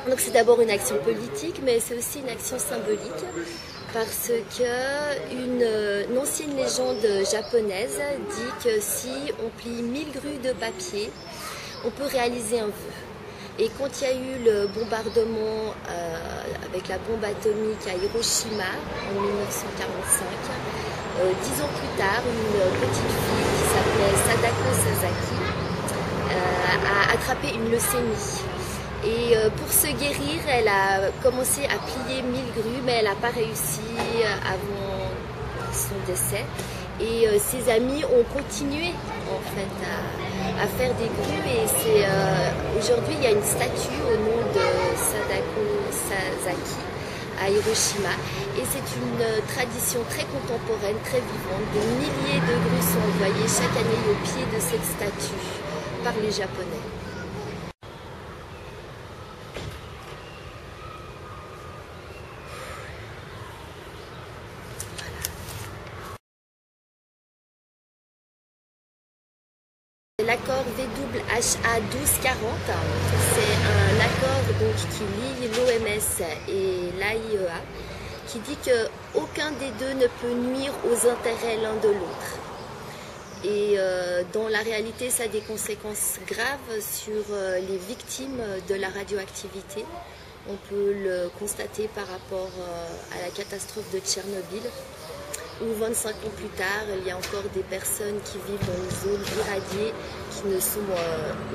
Donc c'est d'abord une action politique, mais c'est aussi une action symbolique, parce que une ancienne légende japonaise dit que si on plie 1000 grues de papier, on peut réaliser un vœu. Et quand il y a eu le bombardement avec la bombe atomique à Hiroshima en 1945, 10 ans plus tard, une petite fille qui s'appelait Sadako Sasaki a attrapé une leucémie. Et pour se guérir, elle a commencé à plier 1000 grues, mais elle n'a pas réussi avant son décès. Et ses amis ont continué en fait à faire des grues, et c'est aujourd'hui il y a une statue au nom de Sadako Sasaki à Hiroshima, et c'est une tradition très contemporaine, très vivante. Des milliers de grues sont envoyées chaque année au pied de cette statue par les Japonais. L'accord VHA 1240, c'est un accord donc, qui lie l'OMS et l'AIEA, qui dit qu'aucun des deux ne peut nuire aux intérêts l'un de l'autre. Et dans la réalité, ça a des conséquences graves sur les victimes de la radioactivité. On peut le constater par rapport à la catastrophe de Tchernobyl, où 25 ans plus tard, il y a encore des personnes qui vivent dans une zone irradiée qui ne sont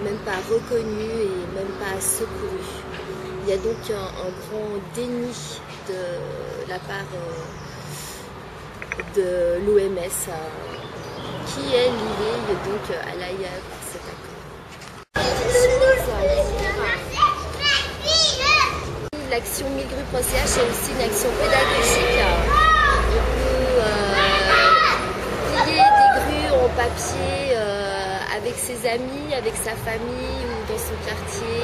même pas reconnues et même pas secourues. Il y a donc un grand déni de la part de l'OMS qui est liée donc à l'AIEA par cet accord. L'action 1000grues.ch est aussi une action pédagogique. Plier des grues en papier avec ses amis, avec sa famille ou dans son quartier.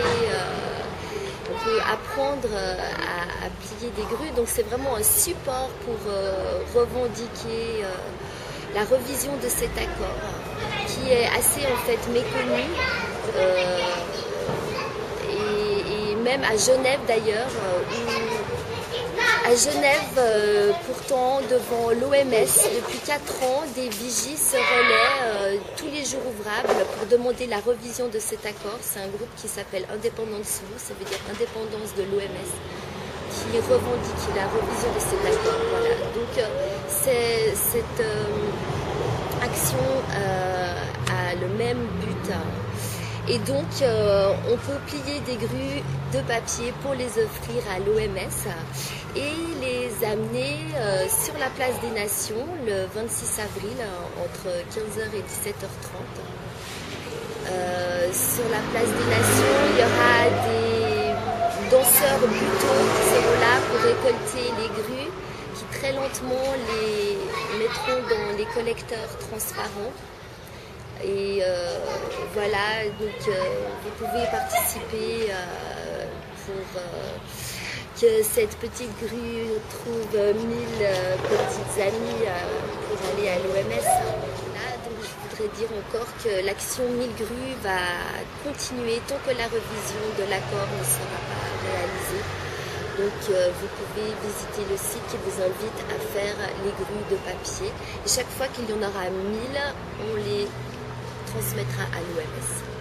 On peut apprendre à plier des grues. Donc c'est vraiment un support pour revendiquer la revision de cet accord qui est assez en fait méconnu. Et même à Genève d'ailleurs, à Genève, pourtant, devant l'OMS, depuis 4 ans, des vigies se relaient tous les jours ouvrables pour demander la revision de cet accord. C'est un groupe qui s'appelle Independence Law, ça veut dire indépendance de l'OMS, qui revendique la revision de cet accord. Voilà. Donc, cette action a le même but. Et donc, on peut plier des grues de papier pour les offrir à l'OMS et les amener sur la place des Nations le 26 avril entre 15h et 17h30. Sur la place des Nations, il y aura des danseurs butots qui seront là pour récolter les grues, qui très lentement les mettront dans les collecteurs transparents. Et voilà, donc vous pouvez participer pour que cette petite grue trouve 1000 petites amies pour aller à l'OMS. Là, donc je voudrais dire encore que l'action 1000 grues va continuer tant que la revision de l'accord ne sera pas réalisée. Donc vous pouvez visiter le site qui vous invite à faire les grues de papier. Et chaque fois qu'il y en aura 1000, on les transmettra à l'OMS.